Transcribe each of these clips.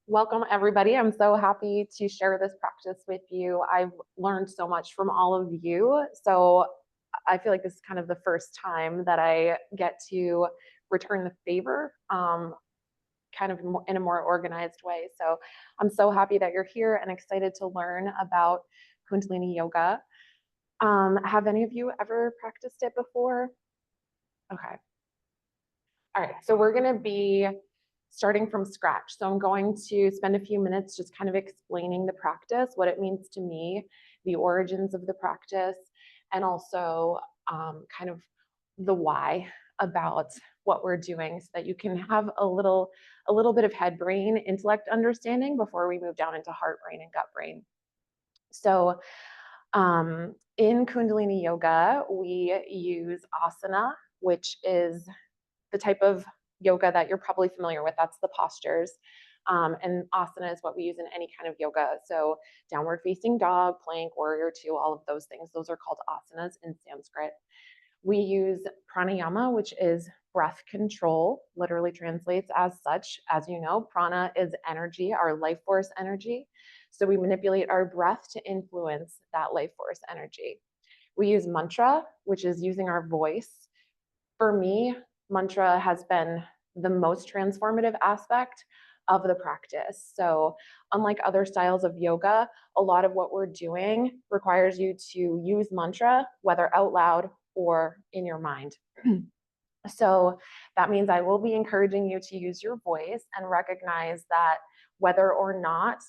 Welcome, everybody. I'm so happy to share this practice with you. I've learned so much from all of you. So I feel like this is kind of the first time that I get to return the favor, kind of in a more organized way. So I'm so happy that you're here and excited to learn about Kundalini Yoga. Have any of you ever practiced it before? Okay. All right, so we're going to be starting from scratch. So I'm going to spend a few minutes just kind of explaining the practice, what it means to me, the origins of the practice, and also kind of the why about what we're doing so that you can have a little bit of head brain intellect understanding before we move down into heart brain and gut brain. So in Kundalini Yoga, we use asana, which is the type of yoga that you're probably familiar with. That's the postures. And asana is what we use in any kind of yoga. So downward facing dog, plank, warrior two, all of those things. Those are called asanas in Sanskrit. We use pranayama, which is breath control, literally translates as such. As you know, prana is energy, our life force energy. So we manipulate our breath to influence that life force energy. We use mantra, which is using our voice. For me, mantra has been the most transformative aspect of the practice. So unlike other styles of yoga, a lot of what we're doing requires you to use mantra, whether out loud or in your mind. So that means I will be encouraging you to use your voice and recognize that whether or not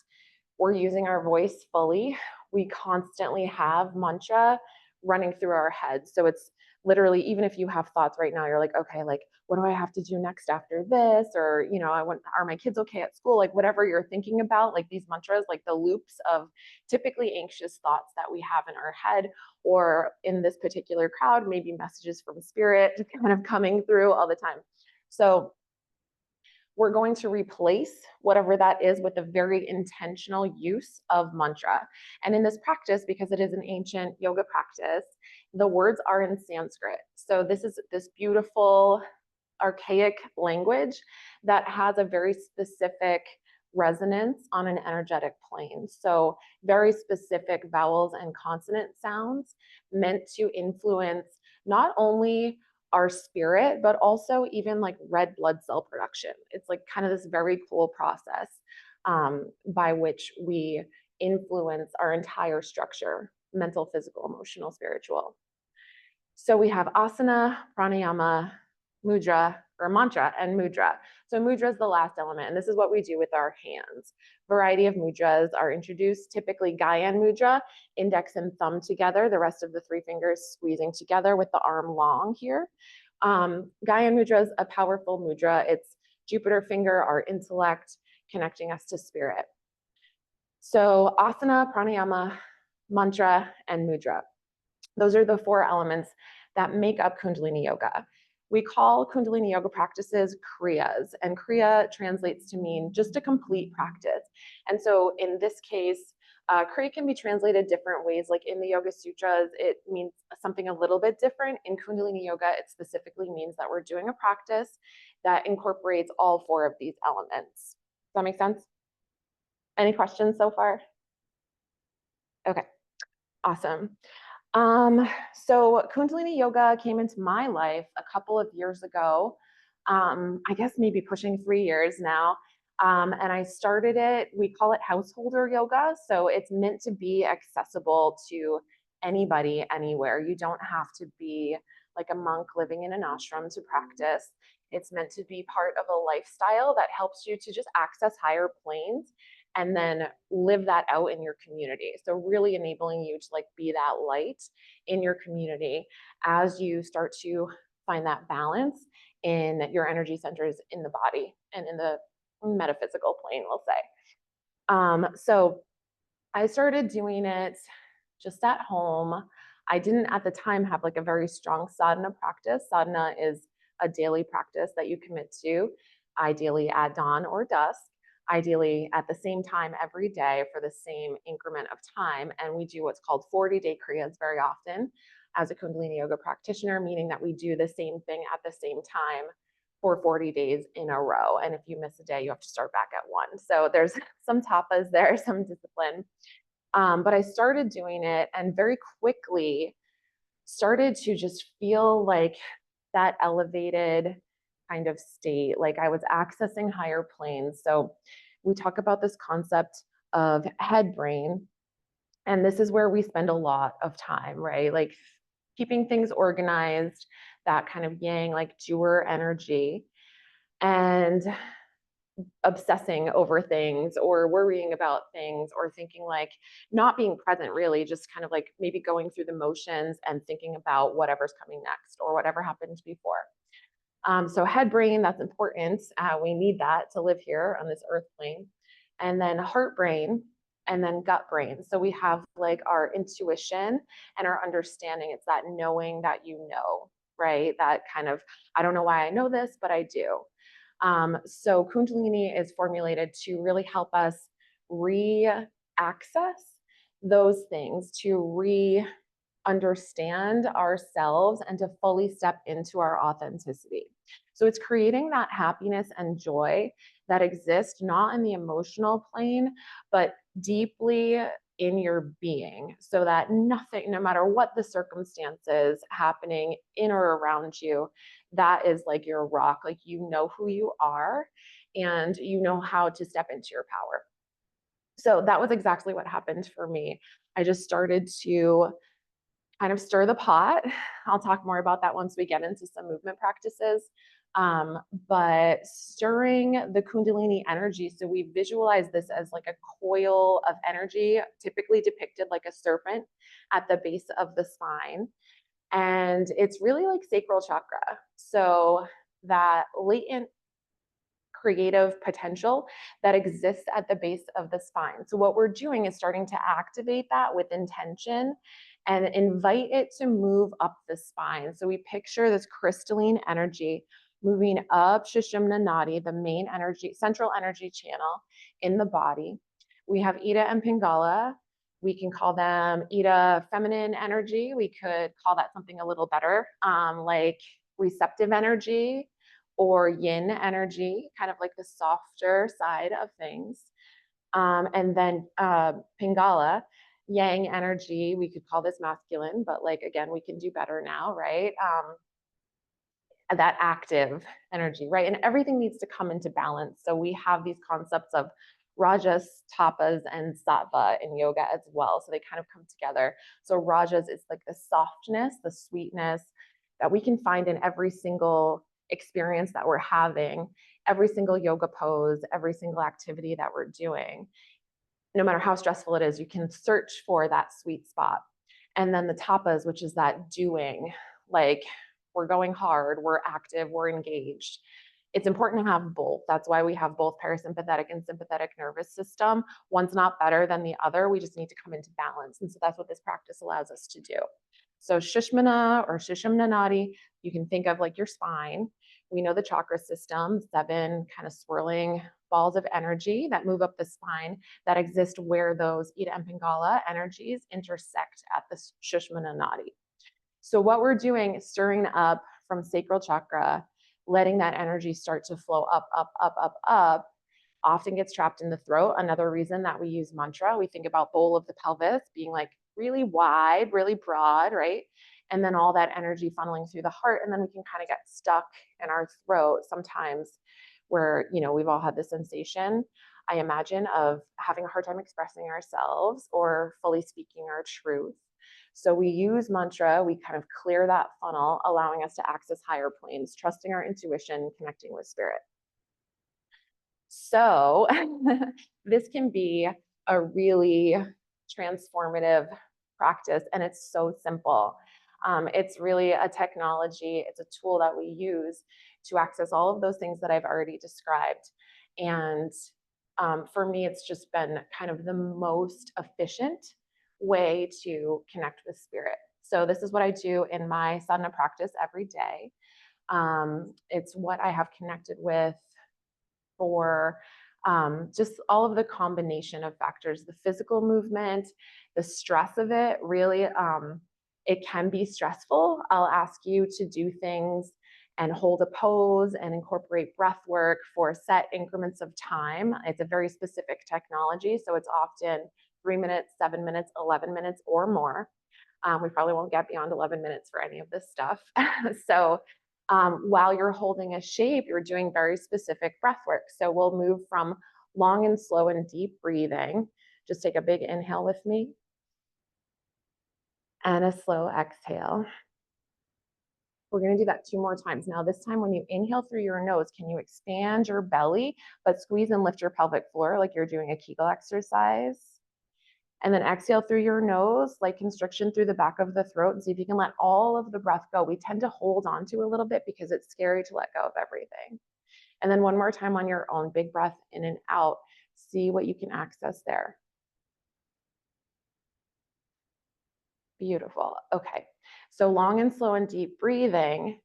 we're using our voice fully, we constantly have mantra running through our heads. So it's literally, even if you have thoughts right now, you're like, okay, like, what do I have to do next after this? Or, are my kids okay at school? Like, whatever you're thinking about, like these mantras, like the loops of typically anxious thoughts that we have in our head, or in this particular crowd, maybe messages from spirit kind of coming through all the time. So we're going to replace whatever that is with a very intentional use of mantra. And in this practice, because it is an ancient yoga practice, the words are in Sanskrit. So this is this beautiful, archaic language that has a very specific resonance on an energetic plane. So very specific vowels and consonant sounds meant to influence not only our spirit, but also even like red blood cell production. It's like kind of this very cool process by which we influence our entire structure, mental, physical, emotional, spiritual. So we have asana, pranayama, mudra, or mantra, and mudra. So mudra is the last element, and this is what we do with our hands. Variety of mudras are introduced, typically Gyan mudra, index and thumb together, the rest of the three fingers squeezing together with the arm long here. Gyan mudra is a powerful mudra. It's Jupiter finger, our intellect, connecting us to spirit. So asana, pranayama, mantra, and mudra. Those are the four elements that make up Kundalini Yoga. We call Kundalini Yoga practices kriyas, and kriya translates to mean just a complete practice. And so in this case, kriya can be translated different ways. Like in the Yoga Sutras, it means something a little bit different. In Kundalini Yoga, it specifically means that we're doing a practice that incorporates all four of these elements. Does that make sense? Any questions so far? Okay, awesome. So Kundalini Yoga came into my life a couple of years ago. I guess maybe pushing 3 years now. And I started it, we call it householder yoga. So it's meant to be accessible to anybody, anywhere. You don't have to be like a monk living in an ashram to practice. It's meant to be part of a lifestyle that helps you to just access higher planes and then live that out in your community. So really enabling you to like be that light in your community as you start to find that balance in your energy centers in the body and in the metaphysical plane, we'll say. So I started doing it just at home. I didn't at the time have like a very strong sadhana practice. Sadhana is a daily practice that you commit to, ideally at dawn or dusk, ideally at the same time every day for the same increment of time. And we do what's called 40-day kriyas very often as a Kundalini Yoga practitioner, meaning that we do the same thing at the same time for 40 days in a row. And if you miss a day, you have to start back at 1. So there's some tapas there, some discipline. But I started doing it and very quickly started to just feel like that elevated kind of state, like I was accessing higher planes. So we talk about this concept of head brain, and this is where we spend a lot of time, right? Like keeping things organized, that kind of yang, like doer energy, and obsessing over things or worrying about things or thinking like not being present, really just kind of like maybe going through the motions and thinking about whatever's coming next or whatever happened before. So head brain, that's important. We need that to live here on this earth plane. And then heart brain, and then gut brain. So we have like our intuition and our understanding. It's that knowing that you know, right? That kind of, I don't know why I know this, but I do. So Kundalini is formulated to really help us re-access those things, to understand ourselves and to fully step into our authenticity. So it's creating that happiness and joy that exists not in the emotional plane, but deeply in your being, so that nothing, no matter what the circumstances happening in or around you, that is like your rock. Like you know who you are and you know how to step into your power. So that was exactly what happened for me. I just started to kind of stir the pot. I'll talk more about that once we get into some movement practices. But stirring the Kundalini energy, so we visualize this as like a coil of energy, typically depicted like a serpent at the base of the spine. And it's really like sacral chakra. So that latent creative potential that exists at the base of the spine. So what we're doing is starting to activate that with intention and invite it to move up the spine. So we picture this crystalline energy moving up Sushumna Nadi, the main energy, central energy channel in the body. We have Ida and Pingala. We can call them Ida feminine energy. We could call that something a little better, like receptive energy, or yin energy, kind of like the softer side of things. And then Pingala, yang energy, we could call this masculine, but like, again, we can do better now, right? That active energy, right? And everything needs to come into balance. So we have these concepts of rajas, tapas, and sattva in yoga as well. So they kind of come together. So rajas is like the softness, the sweetness that we can find in every single experience that we're having, every single yoga pose, every single activity that we're doing. No matter how stressful it is, you can search for that sweet spot. And then the tapas, which is that doing, like we're going hard, we're active, we're engaged. It's important to have both. That's why we have both parasympathetic and sympathetic nervous system. One's not better than the other. We just need to come into balance. And so that's what this practice allows us to do. So Shushmana or Sushumna Nadi, you can think of like your spine. We know the chakra system, 7 kind of swirling balls of energy that move up the spine that exist where those Ida and Pingala energies intersect at the Shushmana Nadi. So what we're doing is stirring up from sacral chakra, letting that energy start to flow up, up, up, up, up, often gets trapped in the throat. Another reason that we use mantra, we think about bowl of the pelvis being like really wide, really broad, right? And then all that energy funneling through the heart. And then we can kind of get stuck in our throat sometimes where, you know, we've all had the sensation, I imagine, of having a hard time expressing ourselves or fully speaking our truth. So we use mantra, we kind of clear that funnel, allowing us to access higher planes, trusting our intuition, connecting with spirit. So this can be a really transformative practice, and it's so simple. It's really a technology, it's a tool that we use to access all of those things that I've already described. And for me, it's just been kind of the most efficient way to connect with spirit. So this is what I do in my sadhana practice every day. It's what I have connected with for just all of the combination of factors, the physical movement, the stress of it, really, it can be stressful. I'll ask you to do things and hold a pose and incorporate breath work for set increments of time. It's a very specific technology, so it's often 3 minutes, 7 minutes, 11 minutes, or more. We probably won't get beyond 11 minutes for any of this stuff. So while you're holding a shape, you're doing very specific breath work. So we'll move from long and slow and deep breathing. Just take a big inhale with me and a slow exhale. We're going to do that 2 more times. Now, this time when you inhale through your nose, can you expand your belly, but squeeze and lift your pelvic floor like you're doing a Kegel exercise? And then exhale through your nose, light constriction through the back of the throat, and see if you can let all of the breath go. We tend to hold on to a little bit because it's scary to let go of everything. And then one more time on your own, big breath in and out. See what you can access there. Beautiful. Okay. So long and slow and deep breathing,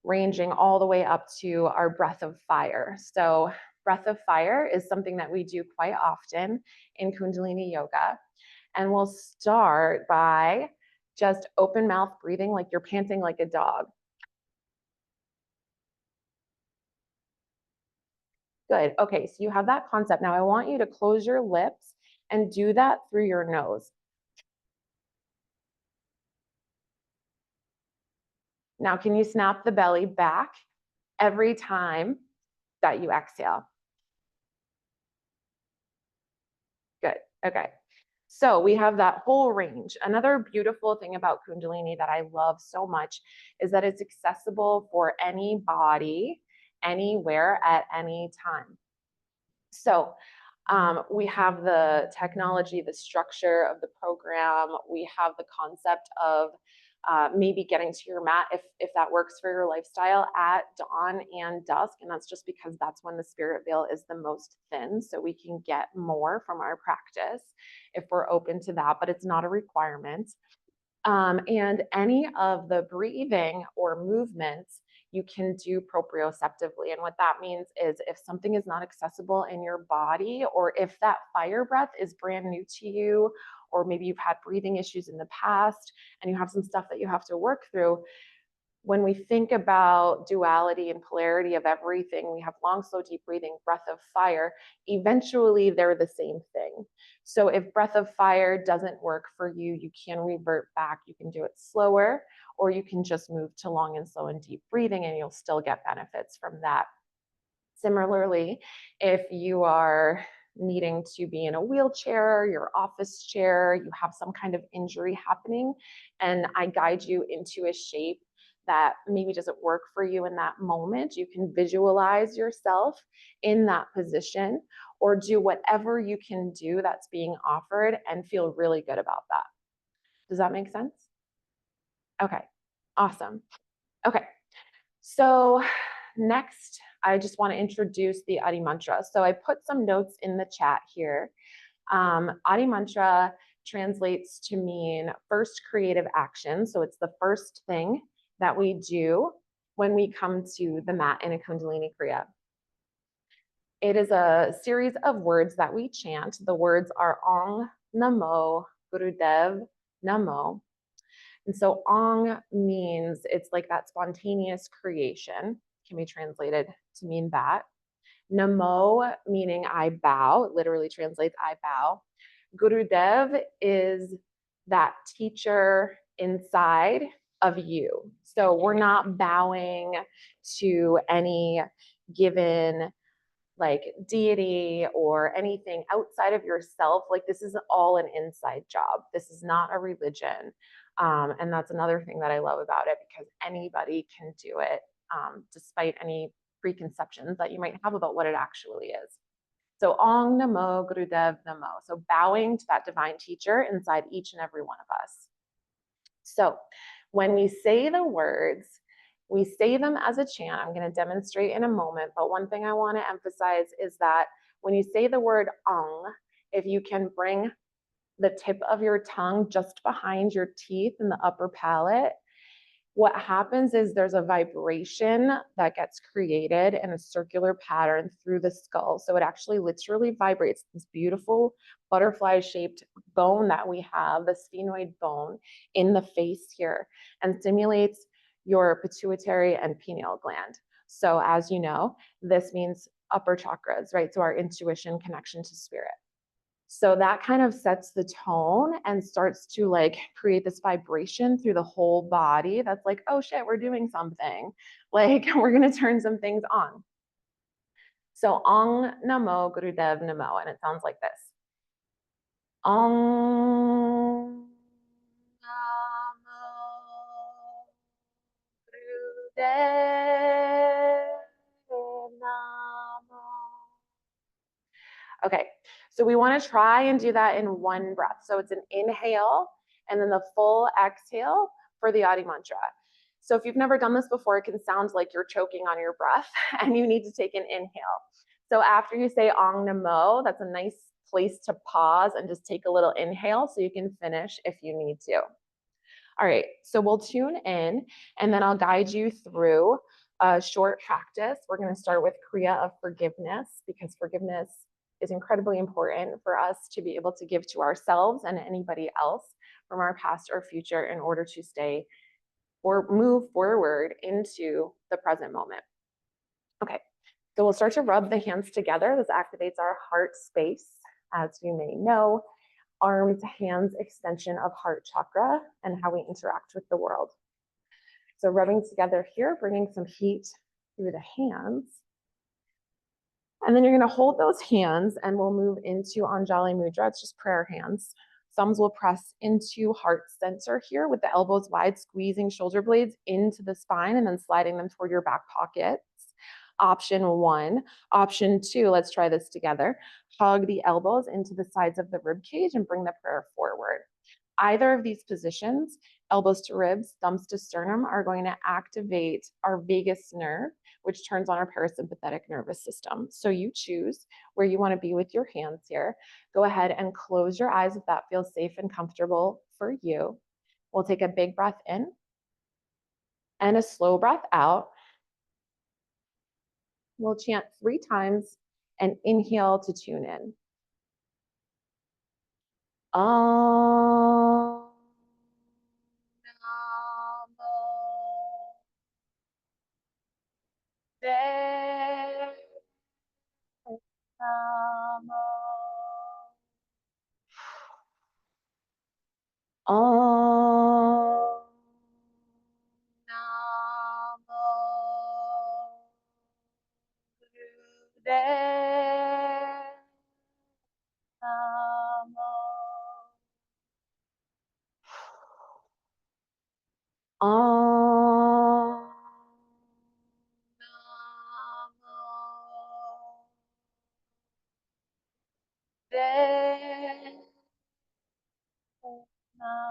ranging all the way up to our breath of fire. So breath of fire is something that we do quite often in Kundalini yoga. And we'll start by just open mouth breathing like you're panting like a dog. Good. Okay, so you have that concept. Now I want you to close your lips and do that through your nose. Now, can you snap the belly back every time that you exhale? Good. Okay. So we have that whole range. Another beautiful thing about Kundalini that I love so much is that it's accessible for any body, anywhere, at any time. So we have the technology, the structure of the program. We have the concept of maybe getting to your mat if that works for your lifestyle at dawn and dusk. And that's just because that's when the spirit veil is the most thin. So we can get more from our practice if we're open to that, but it's not a requirement. And any of the breathing or movements you can do proprioceptively. And what that means is if something is not accessible in your body, or if that fire breath is brand new to you, or maybe you've had breathing issues in the past and you have some stuff that you have to work through, when we think about duality and polarity of everything, we have long, slow, deep breathing, breath of fire. Eventually, they're the same thing. So if breath of fire doesn't work for you, you can revert back. You can do it slower, or you can just move to long and slow and deep breathing, and you'll still get benefits from that. Similarly, if you are needing to be in a wheelchair, your office chair, you have some kind of injury happening, and I guide you into a shape that maybe doesn't work for you in that moment, you can visualize yourself in that position or do whatever you can do that's being offered and feel really good about that. Does that make sense? Okay, awesome. Okay, so next, I just want to introduce the Adi Mantra. So I put some notes in the chat here. Adi Mantra translates to mean first creative action. So it's the first thing that we do when we come to the mat in a Kundalini Kriya. It is a series of words that we chant. The words are Ong, Namo, Gurudev, Namo. And so Ong means it's like that spontaneous creation, can be translated to mean that. Namo meaning I bow, it literally translates I bow. Gurudev is that teacher inside of you. So we're not bowing to any given like deity or anything outside of yourself. Like this is all an inside job. This is not a religion. And that's another thing that I love about it, because anybody can do it, despite any preconceptions that you might have about what it actually is. So Ong Namo Gurudev Namo. So bowing to that divine teacher inside each and every one of us. So when we say the words, we say them as a chant. I'm going to demonstrate in a moment, but one thing I want to emphasize is that when you say the word Ong, if you can bring the tip of your tongue just behind your teeth in the upper palate, what happens is there's a vibration that gets created in a circular pattern through the skull. So it actually literally vibrates this beautiful butterfly-shaped bone that we have, the sphenoid bone in the face here, and stimulates your pituitary and pineal gland. So as you know, this means upper chakras, right? So our intuition, connection to spirit. So that kind of sets the tone and starts to like create this vibration through the whole body. That's like, oh shit, we're doing something. Like we're going to turn some things on. So Ong Namo Gurudev Namo, and it sounds like this. Ong Namo Gurudev Namo. Okay, so we want to try and do that in one breath. So it's an inhale and then the full exhale for the Adi mantra. So if you've never done this before, it can sound like you're choking on your breath and you need to take an inhale. So after you say Ong Namo, that's a nice place to pause and just take a little inhale so you can finish if you need to. All right, so we'll tune in and then I'll guide you through a short practice. We're going to start with Kriya of forgiveness because forgiveness is incredibly important for us to be able to give to ourselves and anybody else from our past or future in order to stay or move forward into the present moment. Okay, so we'll start to rub the hands together. This activates our heart space, as you may know. Arms, hands, extension of heart chakra and how we interact with the world. So rubbing together here, bringing some heat through the hands. And then you're going to hold those hands and we'll move into Anjali Mudra. It's just prayer hands. Thumbs will press into heart center here with the elbows wide, squeezing shoulder blades into the spine and then sliding them toward your back pockets. Option 1. Option 2, let's try this together. Hug the elbows into the sides of the rib cage and bring the prayer forward. Either of these positions, elbows to ribs, thumbs to sternum, are going to activate our vagus nerve, which turns on our parasympathetic nervous system. So you choose where you want to be with your hands here. Go ahead and close your eyes if that feels safe and comfortable for you. We'll take a big breath in and a slow breath out. We'll chant 3 times and inhale to tune in. Om Namo Dev Namo. Om Namo Gurudev Namo. Om Namo Dev Namo.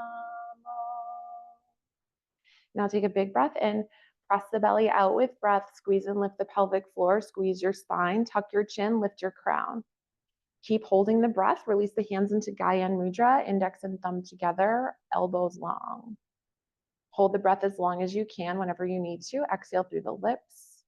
Now take a big breath in, press the belly out with breath, squeeze and lift the pelvic floor, squeeze your spine, tuck your chin, lift your crown. Keep holding the breath, release the hands into Gyan Mudra, index and thumb together, elbows long. Hold the breath as long as you can whenever you need to. Exhale through the lips.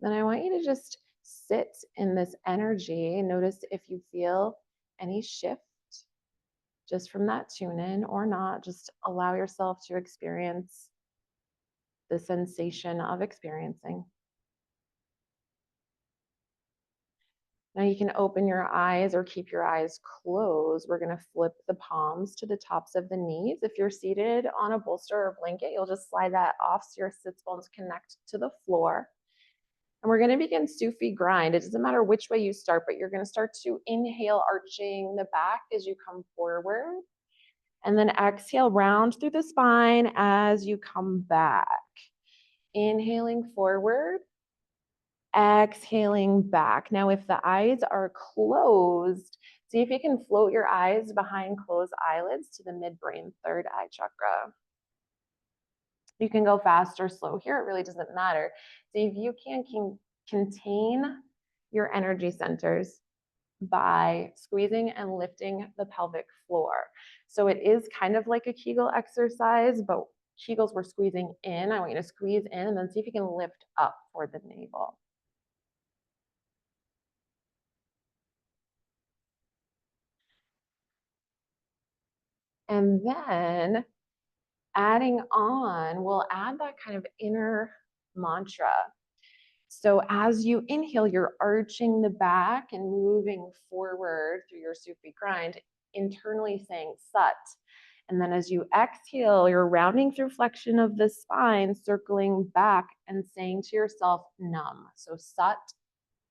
Then I want you to just sit in this energy. Notice if you feel any shift just from that tune in or not. Just allow yourself to experience the sensation of experiencing. Now you can open your eyes or keep your eyes closed. We're going to flip the palms to the tops of the knees. If you're seated on a bolster or blanket, you'll just slide that off so your sits bones connect to the floor. And we're going to begin Sufi grind. It doesn't matter which way you start, but you're going to start to inhale, arching the back as you come forward. And then exhale, round through the spine as you come back. Inhaling forward, exhaling back. Now, if the eyes are closed, see if you can float your eyes behind closed eyelids to the midbrain, third eye chakra. You can go fast or slow here. It really doesn't matter. See if you can contain your energy centers by squeezing and lifting the pelvic floor. So it is kind of like a Kegel exercise, but Kegels we're squeezing in. I want you to squeeze in and then see if you can lift up toward the navel. And then adding on, we'll add that kind of inner mantra. So as you inhale, you're arching the back and moving forward through your Sufi grind, internally saying Sat. And then as you exhale, you're rounding through flexion of the spine, circling back and saying to yourself, Nam. So Sat,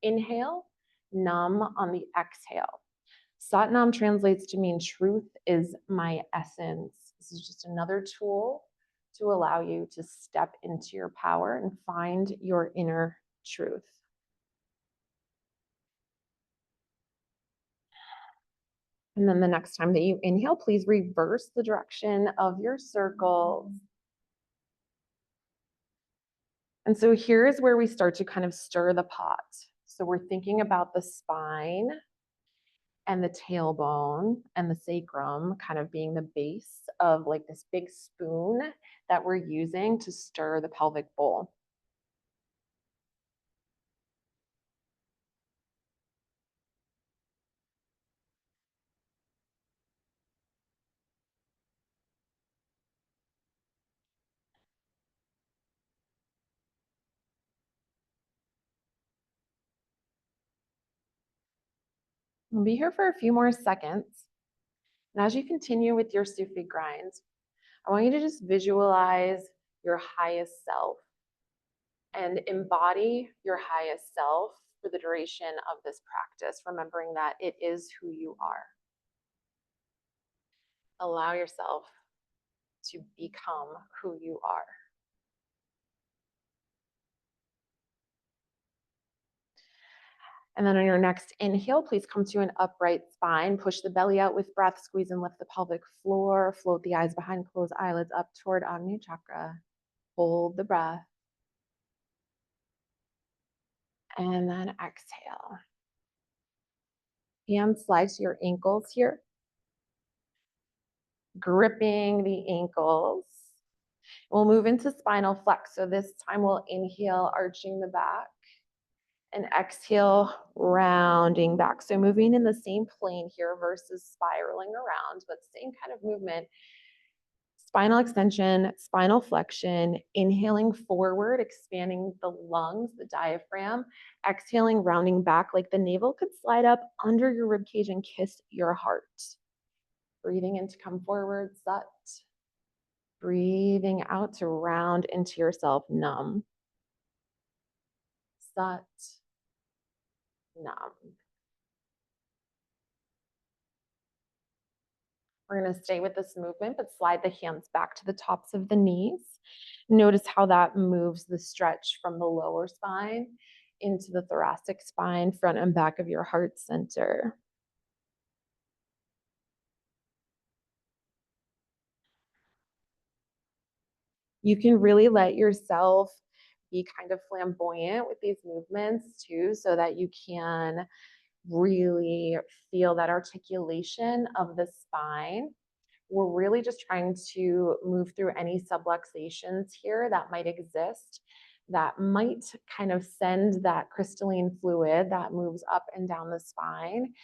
inhale, Nam on the exhale. Sat Nam translates to mean truth is my essence. This is just another tool to allow you to step into your power and find your inner truth. And then the next time that you inhale, please reverse the direction of your circles. And so here is where we start to kind of stir the pot. So we're thinking about the spine and the tailbone and the sacrum kind of being the base of like this big spoon that we're using to stir the pelvic bowl. We'll be here for a few more seconds. And as you continue with your Sufi grinds, I want you to just visualize your highest self and embody your highest self for the duration of this practice, remembering that it is who you are. Allow yourself to become who you are. And then on your next inhale, please come to an upright spine. Push the belly out with breath, squeeze and lift the pelvic floor. Float the eyes behind closed eyelids up toward Agni Chakra. Hold the breath. And then exhale. Hands slide to your ankles here. Gripping the ankles. We'll move into spinal flex. So this time we'll inhale, arching the back. And exhale, rounding back. So moving in the same plane here versus spiraling around, but same kind of movement. Spinal extension, spinal flexion, inhaling forward, expanding the lungs, the diaphragm, exhaling, rounding back like the navel could slide up under your ribcage and kiss your heart. Breathing in to come forward, Sat. Breathing out to round into yourself, Nam. Sat. Nam. We're going to stay with this movement, but slide the hands back to the tops of the knees. Notice how that moves the stretch from the lower spine into the thoracic spine, front and back of your heart center. You can really let yourself be kind of flamboyant with these movements too, so that you can really feel that articulation of the spine. We're really just trying to move through any subluxations here that might exist, that might kind of send that crystalline fluid that moves up and down the spine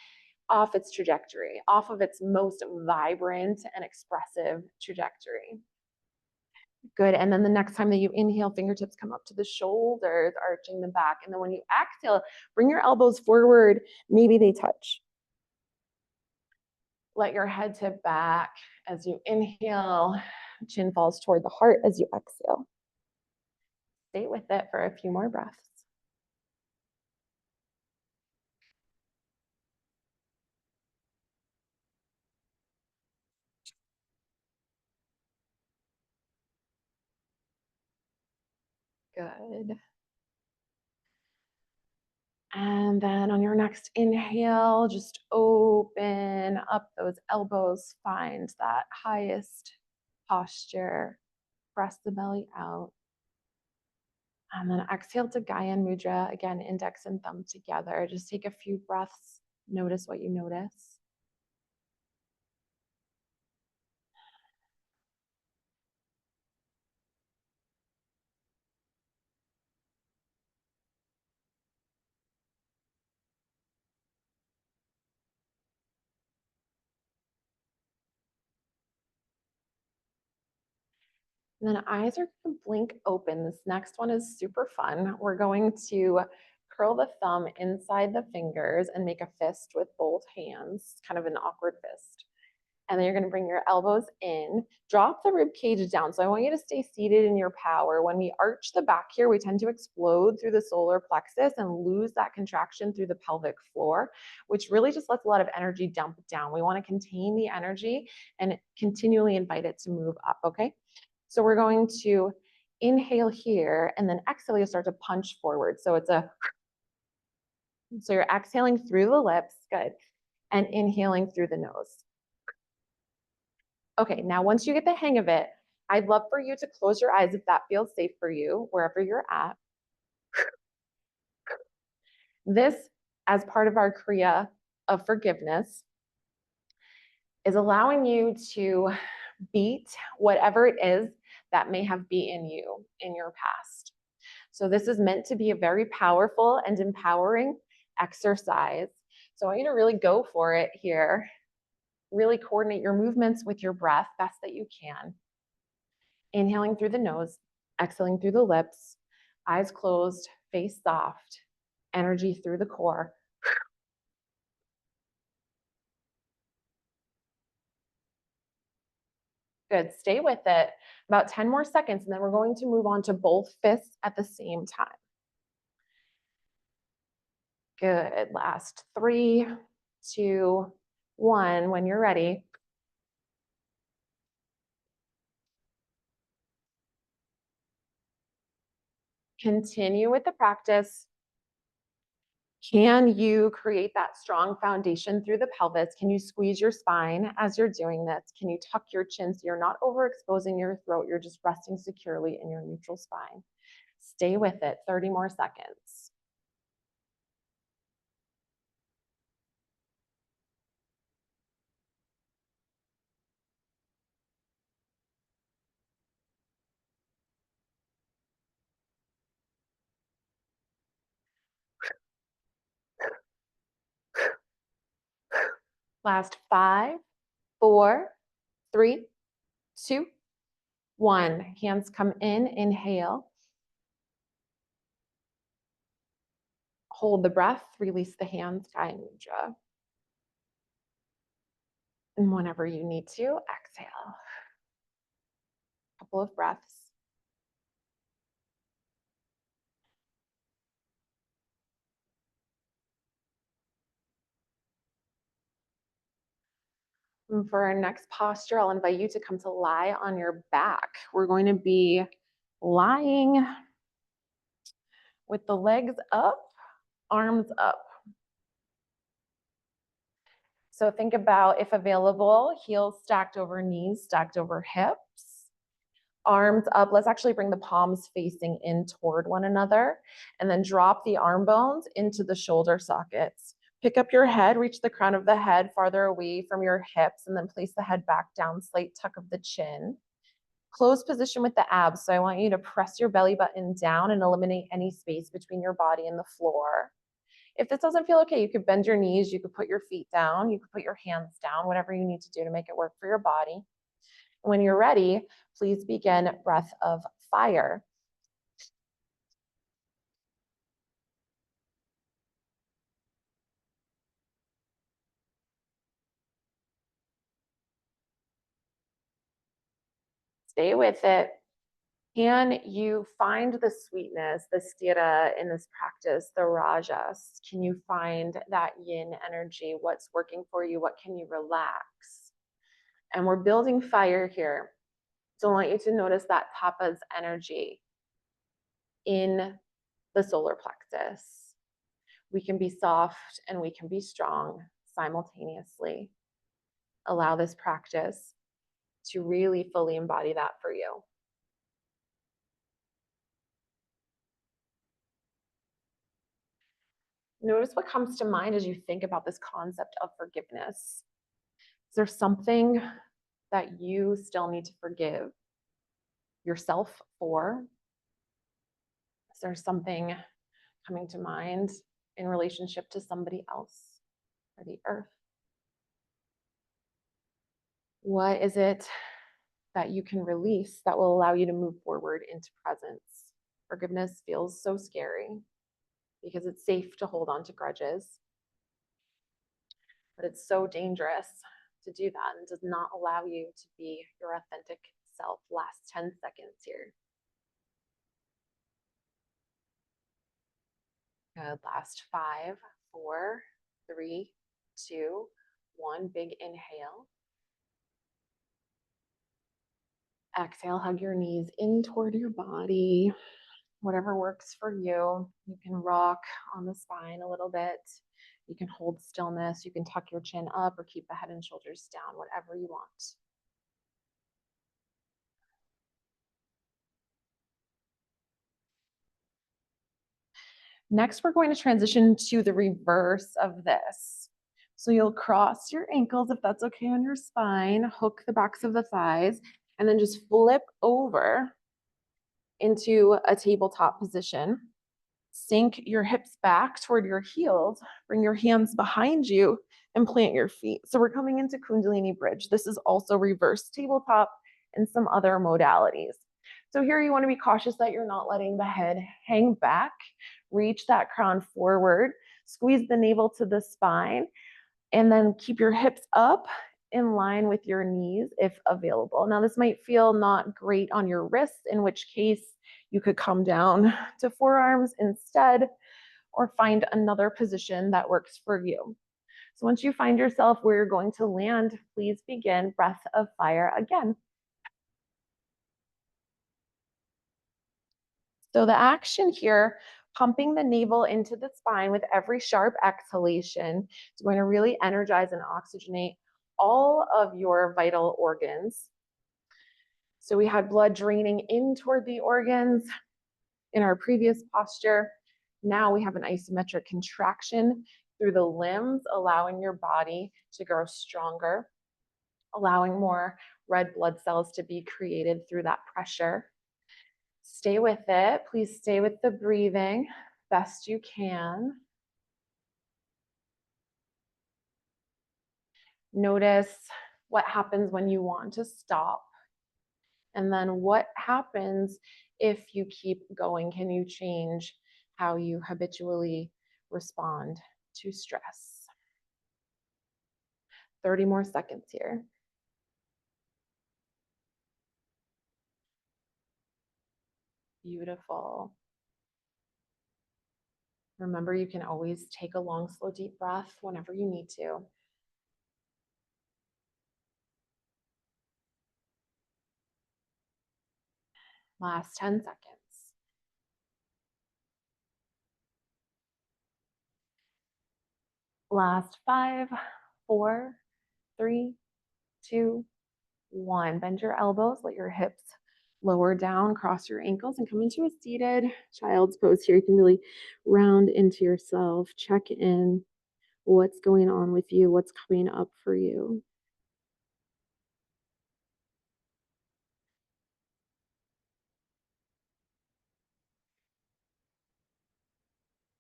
off its trajectory, off of its most vibrant and expressive trajectory. Good. And then the next time that you inhale, fingertips come up to the shoulders, arching the back. And then when you exhale, bring your elbows forward. Maybe they touch. Let your head tip back as you inhale. Chin falls toward the heart as you exhale. Stay with it for a few more breaths. Good. And then on your next inhale, just open up those elbows, find that highest posture, press the belly out. And then exhale to Gyan Mudra. Again, index and thumb together. Just take a few breaths. Notice what you notice. And then eyes are going to blink open. This next one is super fun. We're going to curl the thumb inside the fingers and make a fist with both hands, kind of an awkward fist. And then you're going to bring your elbows in, drop the rib cage down. So I want you to stay seated in your power. When we arch the back here, we tend to explode through the solar plexus and lose that contraction through the pelvic floor, which really just lets a lot of energy dump down. We want to contain the energy and continually invite it to move up, okay? So we're going to inhale here, and then exhale, you start to punch forward. So so you're exhaling through the lips, good, and inhaling through the nose. Okay, now once you get the hang of it, I'd love for you to close your eyes if that feels safe for you, wherever you're at. This, as part of our Kriya of forgiveness, is allowing you to beat whatever it is that may have beaten you in your past. So this is meant to be a very powerful and empowering exercise. So I want you to really go for it here. Really coordinate your movements with your breath best that you can. Inhaling through the nose, exhaling through the lips, eyes closed, face soft, energy through the core. Good, stay with it. About 10 more seconds, and then we're going to move on to both fists at the same time. Good, last 3, 2, 1, when you're ready. Continue with the practice. Can you create that strong foundation through the pelvis? Can you squeeze your spine as you're doing this? Can you tuck your chin so you're not overexposing your throat? You're just resting securely in your neutral spine. Stay with it, 30 more seconds. Last 5, 4, 3, 2, 1. Hands come in, inhale. Hold the breath, release the hands, Kaya Mudra. And whenever you need to, exhale. Couple of breaths. And for our next posture, I'll invite you to come to lie on your back. We're going to be lying with the legs up, arms up. So think about, if available, heels stacked over knees, stacked over hips, arms up. Let's actually bring the palms facing in toward one another, and then drop the arm bones into the shoulder sockets. Pick up your head, reach the crown of the head farther away from your hips, and then place the head back down, slight tuck of the chin. Close position with the abs. So I want you to press your belly button down and eliminate any space between your body and the floor. If this doesn't feel okay, you could bend your knees, you could put your feet down, you could put your hands down, whatever you need to do to make it work for your body. When you're ready, please begin breath of fire. Stay with it. Can you find the sweetness, the stira in this practice, the rajas? Can you find that yin energy? What's working for you? What can you relax? And we're building fire here. So I want you to notice that tapa's energy in the solar plexus. We can be soft and we can be strong simultaneously. Allow this practice to really fully embody that for you. Notice what comes to mind as you think about this concept of forgiveness. Is there something that you still need to forgive yourself for? Is there something coming to mind in relationship to somebody else or the earth? What is it that you can release that will allow you to move forward into presence. Forgiveness feels so scary because it's safe to hold on to grudges, but it's so dangerous to do that and does not allow you to be your authentic self. Last 10 seconds here. Good. Last 5, 4, 3, 2, 1. Big inhale. Exhale, hug your knees in toward your body. Whatever works for you. You can rock on the spine a little bit. You can hold stillness. You can tuck your chin up or keep the head and shoulders down, whatever you want. Next, we're going to transition to the reverse of this. So you'll cross your ankles if that's okay on your spine, hook the backs of the thighs, and then just flip over into a tabletop position. Sink your hips back toward your heels, bring your hands behind you, and plant your feet. So we're coming into Kundalini Bridge. This is also reverse tabletop and some other modalities. So here you want to be cautious that you're not letting the head hang back. Reach that crown forward, squeeze the navel to the spine, and then keep your hips up in line with your knees if available. Now, this might feel not great on your wrists, in which case you could come down to forearms instead, or find another position that works for you. So once you find yourself where you're going to land, please begin breath of fire again. So the action here, pumping the navel into the spine with every sharp exhalation, is going to really energize and oxygenate all of your vital organs. So we had blood draining in toward the organs in our previous posture. Now we have an isometric contraction through the limbs, allowing your body to grow stronger, allowing more red blood cells to be created through that pressure. Stay with it. Please stay with the breathing best you can. Notice what happens when you want to stop. And then what happens if you keep going? Can you change how you habitually respond to stress? 30 more seconds here. Beautiful. Remember, you can always take a long, slow, deep breath whenever you need to. Last 10 seconds. Last 5, 4, 3, 2, 1. Bend your elbows, let your hips lower down, cross your ankles, and come into a seated child's pose here. You can really round into yourself, check in what's going on with you, what's coming up for you.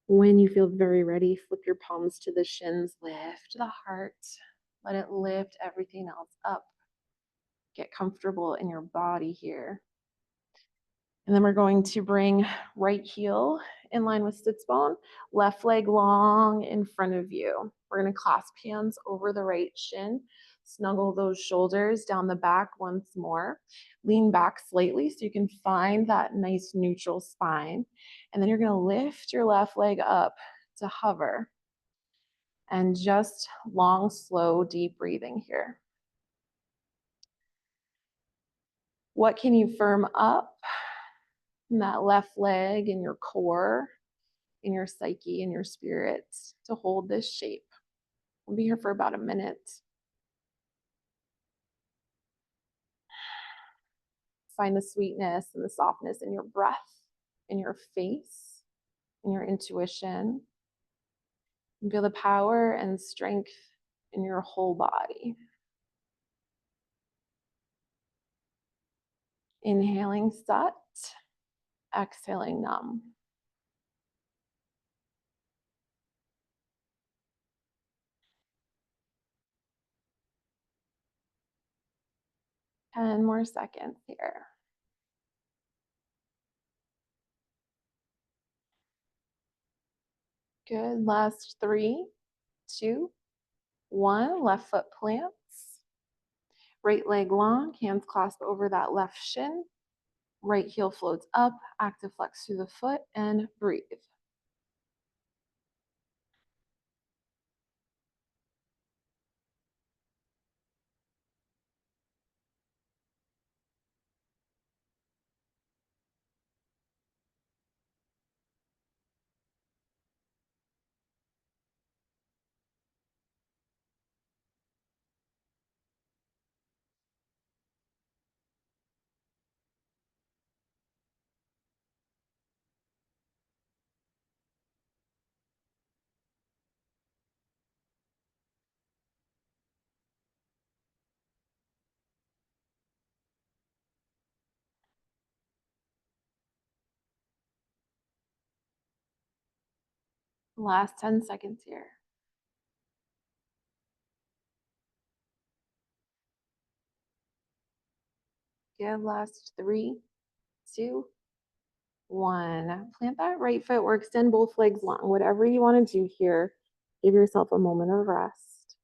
When you feel very ready, flip your palms to the shins, lift the heart, let it lift everything else up. Get comfortable in your body here. And then we're going to bring right heel in line with sits bone, left leg long in front of you. We're going to clasp hands over the right shin, snuggle those shoulders down the back once more. Lean back slightly so you can find that nice neutral spine. And then you're going to lift your left leg up to hover. And just long, slow, deep breathing here. What can you firm up in that left leg, in your core, in your psyche, in your spirit to hold this shape? We'll be here for about a minute. Find the sweetness and the softness in your breath, in your face, in your intuition. And feel the power and strength in your whole body. Inhaling Sat, exhaling Nam. 10 more seconds here. Good. Last 3, 2, 1. Left foot plants. Right leg long, hands clasp over that left shin. Right heel floats up, active flex through the foot, and breathe. Last 10 seconds here. Good. Last 3, 2, 1. Plant that right foot or extend both legs long. Whatever you want to do here, give yourself a moment of rest.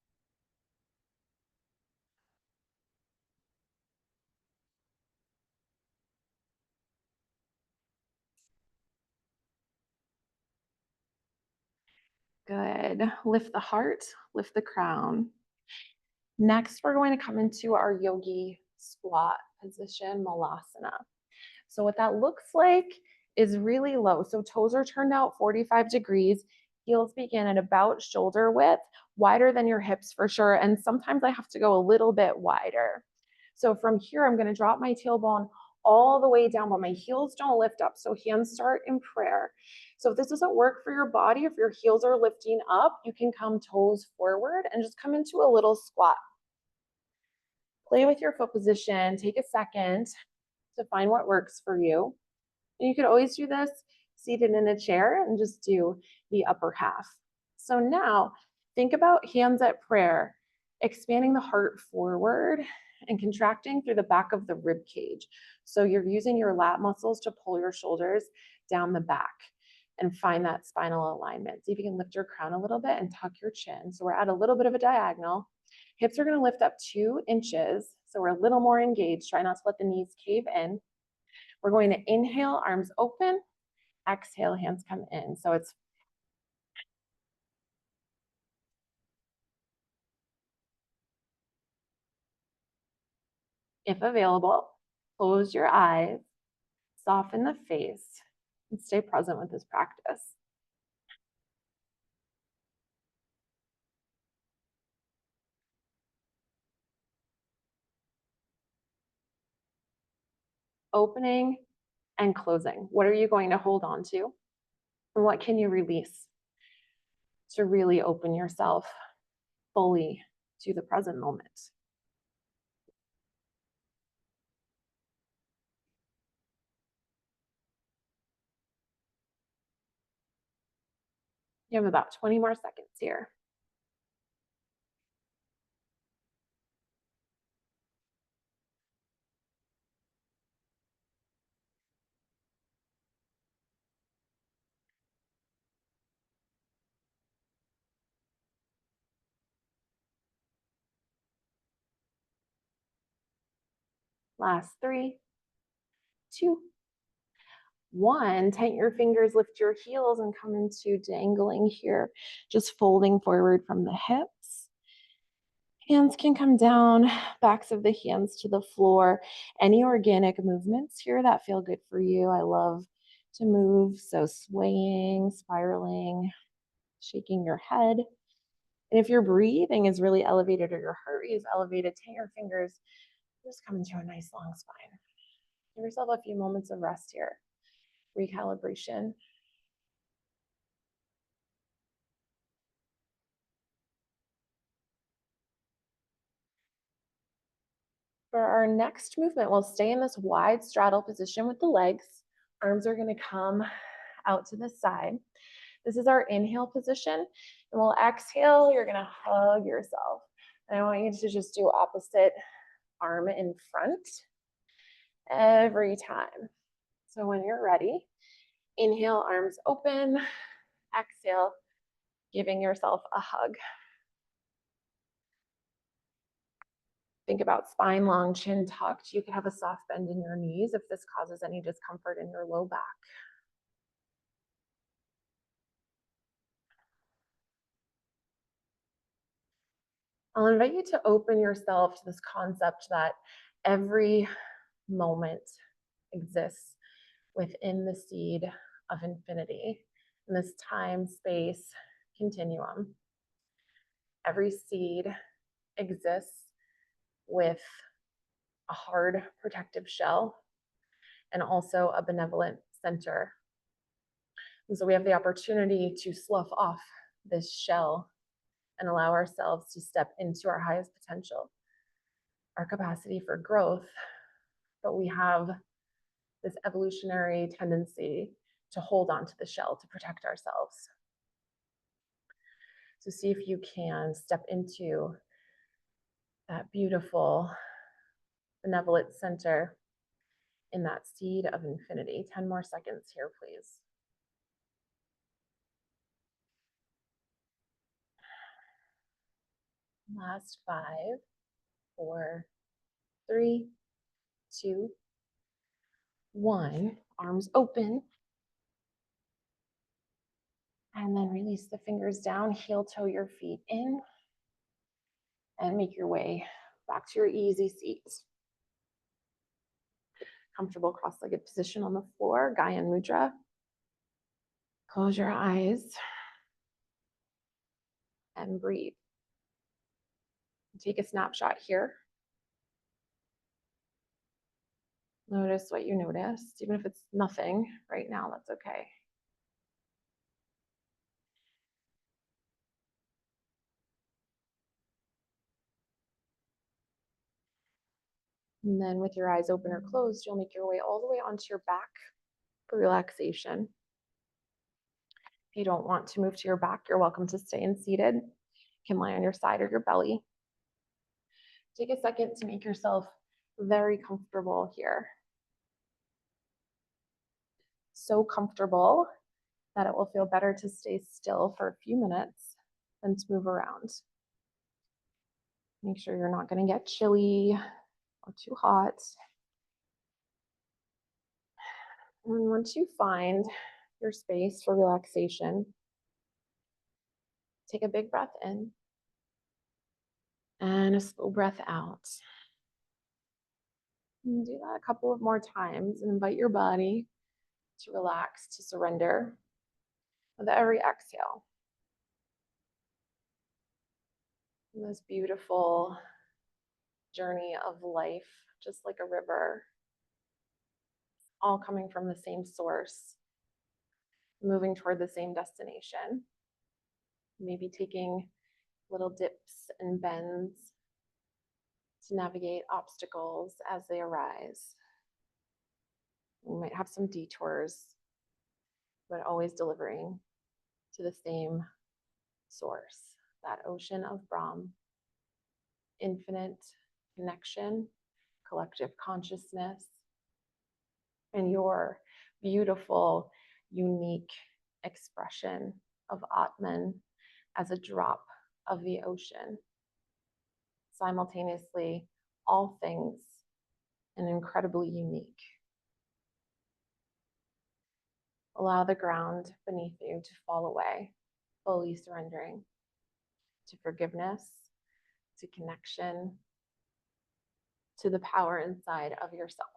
Good. Lift the heart, lift the crown. Next, we're going to come into our yogi squat position, malasana. So what that looks like is really low. So toes are turned out 45 degrees. Heels begin at about shoulder width, wider than your hips for sure. And sometimes I have to go a little bit wider. So from here, I'm going to drop my tailbone all the way down, but my heels don't lift up. So hands start in prayer. So if this doesn't work for your body, if your heels are lifting up, you can come toes forward and just come into a little squat. Play with your foot position. Take a second to find what works for you. And you could always do this seated in a chair and just do the upper half. So now think about hands at prayer, expanding the heart forward and contracting through the back of the rib cage. So you're using your lat muscles to pull your shoulders down the back and find that spinal alignment. See if you can lift your crown a little bit and tuck your chin. So we're at a little bit of a diagonal. Hips are going to lift up 2 inches. So we're a little more engaged. Try not to let the knees cave in. We're going to inhale, arms open. Exhale, hands come in. So it's if available, close your eyes, soften the face, and stay present with this practice. Opening and closing. What are you going to hold on to? And what can you release to really open yourself fully to the present moment? You have about 20 more seconds here. Last 3, 2, 1. Tighten your fingers, lift your heels, and come into dangling here. Just folding forward from the hips. Hands can come down, backs of the hands to the floor. Any organic movements here that feel good for you. I love to move. So swaying, spiraling, shaking your head. And if your breathing is really elevated or your heart rate is elevated, take your fingers, just come into a nice long spine. Give yourself a few moments of rest here. Recalibration. For our next movement, we'll stay in this wide straddle position with the legs. Arms are going to come out to the side. This is our inhale position. And we'll exhale, you're going to hug yourself. And I want you to just do opposite arm in front every time. So when you're ready, inhale, arms open, exhale, giving yourself a hug. Think about spine long, chin tucked. You could have a soft bend in your knees if this causes any discomfort in your low back. I'll invite you to open yourself to this concept that every moment exists within the seed of infinity, in this time space continuum. Every seed exists with a hard protective shell and also a benevolent center. And so we have the opportunity to slough off this shell and allow ourselves to step into our highest potential, our capacity for growth. But we have this evolutionary tendency to hold on to the shell to protect ourselves. So see if you can step into that beautiful benevolent center in that seed of infinity. 10 more seconds here, please. Last 5, 4, 3, 2, 1. Arms open. And then release the fingers down, heel toe your feet in, and make your way back to your easy seat. Comfortable cross-legged position on the floor, Gyan Mudra. Close your eyes and breathe. Take a snapshot here. Notice what you notice, even if it's nothing right now, that's okay. And then with your eyes open or closed, you'll make your way all the way onto your back for relaxation. If you don't want to move to your back, you're welcome to stay in seated. You can lie on your side or your belly. Take a second to make yourself very comfortable here. So comfortable that it will feel better to stay still for a few minutes than to move around. Make sure you're not going to get chilly or too hot. And once you find your space for relaxation, take a big breath in and a slow breath out. And do that a couple of more times and invite your body to relax, to surrender with every exhale. And this beautiful journey of life, just like a river, all coming from the same source, moving toward the same destination. Maybe taking little dips and bends to navigate obstacles as they arise. We might have some detours, but always delivering to the same source, that ocean of Brahm, infinite connection, collective consciousness, and your beautiful, unique expression of Atman as a drop of the ocean. Simultaneously, all things and incredibly unique. Allow the ground beneath you to fall away, fully surrendering to forgiveness, to connection, to the power inside of yourself.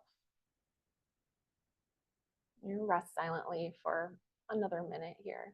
You rest silently for another minute here.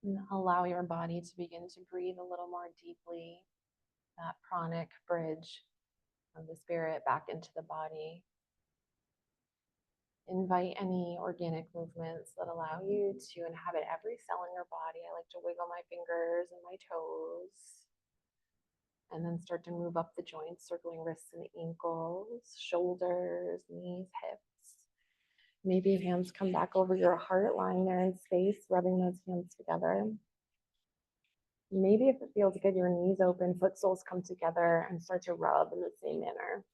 And allow your body to begin to breathe a little more deeply, that pranic bridge of the spirit back into the body. Invite any organic movements that allow you to inhabit every cell in your body. I like to wiggle my fingers and my toes. And then start to move up the joints, circling wrists and ankles, shoulders, knees, hips. Maybe hands come back over your heart, lying there in space, rubbing those hands together. Maybe if it feels good, your knees open, foot soles come together and start to rub in the same manner.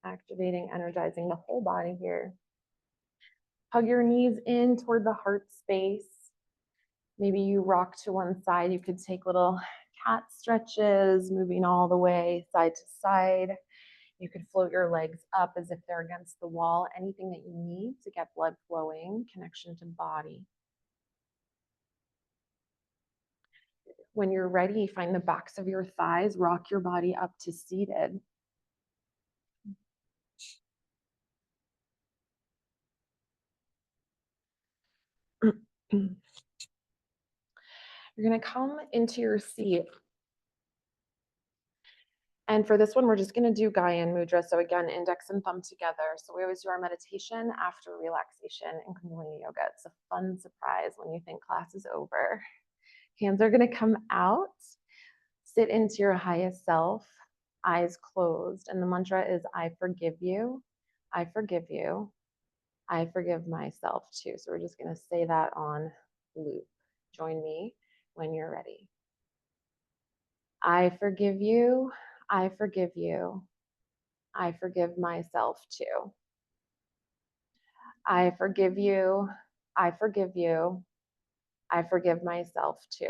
Activating, energizing the whole body here. Hug your knees in toward the heart space. Maybe you rock to one side. You could take little cat stretches, moving all the way side to side. You could float your legs up as if they're against the wall. Anything that you need to get blood flowing, connection to body. When you're ready, find the backs of your thighs, rock your body up to seated. You're going to come into your seat. And for this one, we're just going to do Gyan Mudra. So again, index and thumb together. So we always do our meditation after relaxation in Kundalini Yoga. It's a fun surprise when you think class is over. Hands are going to come out. Sit into your highest self, eyes closed. And the mantra is, I forgive you. I forgive you. I forgive myself too. So we're just going to say that on loop. Join me when you're ready. I forgive you. I forgive you. I forgive myself too. I forgive you. I forgive you. I forgive myself too.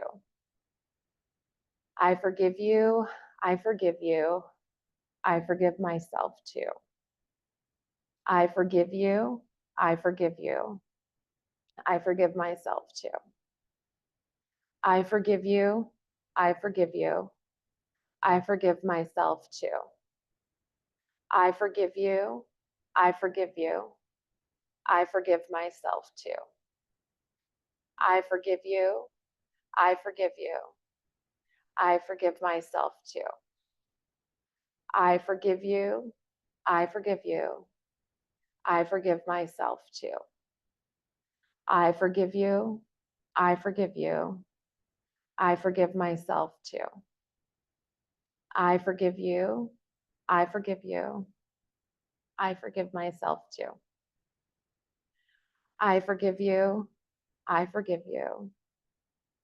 I forgive you. I forgive you. I forgive myself too. I forgive you. I forgive you. I forgive myself too. I forgive you. I forgive you. I forgive myself too. I forgive you. I forgive you. I forgive myself too. I forgive you. I forgive you. I forgive myself too. I forgive you. I forgive you. I forgive myself too. I forgive you. I forgive you. I forgive myself too. I forgive you. I forgive you. I forgive myself too. I forgive you. I forgive you.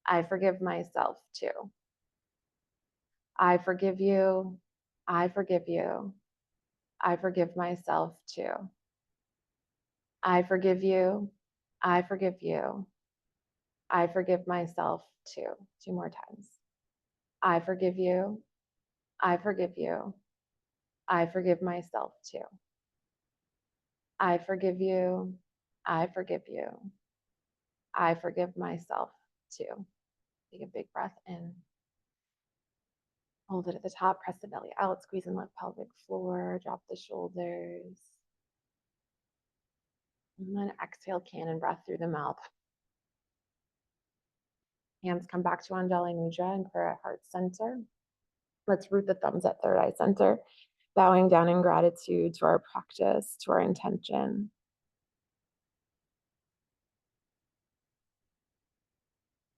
I forgive myself too. I forgive you. I forgive you. I forgive myself too. I forgive you. I forgive you. I forgive myself too. 2 more times. I forgive you. I forgive you. I forgive myself too. I forgive you. I forgive you. I forgive myself too. Take a big breath in. Hold it at the top, press the belly out, squeeze and lift pelvic floor, drop the shoulders. And then exhale, cannon breath through the mouth. Hands come back to Anjali Mudra and prayer at heart center. Let's root the thumbs at third eye center, bowing down in gratitude to our practice, to our intention.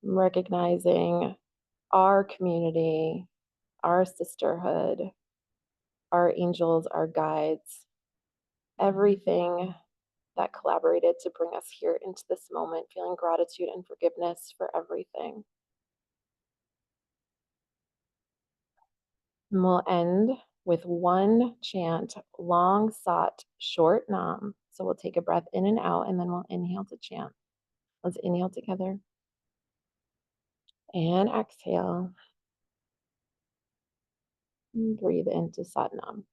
Recognizing our community, our sisterhood, our angels, our guides, everything that collaborated to bring us here into this moment, feeling gratitude and forgiveness for everything. And we'll end with one chant, long sought, short nam. So we'll take a breath in and out, and then we'll inhale to chant. Let's inhale together. And exhale. And breathe into Satnam.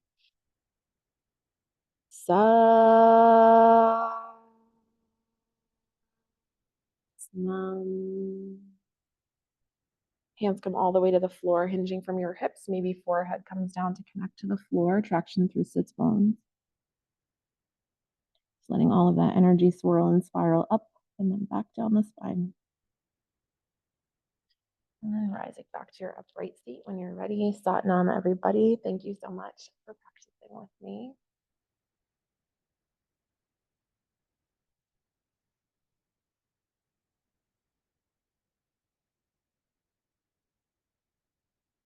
Satnam. Hands come all the way to the floor, hinging from your hips. Maybe forehead comes down to connect to the floor, traction through sits bones. Just letting all of that energy swirl and spiral up and then back down the spine. And then rising back to your upright seat when you're ready. Satnam, everybody. Thank you so much for practicing with me.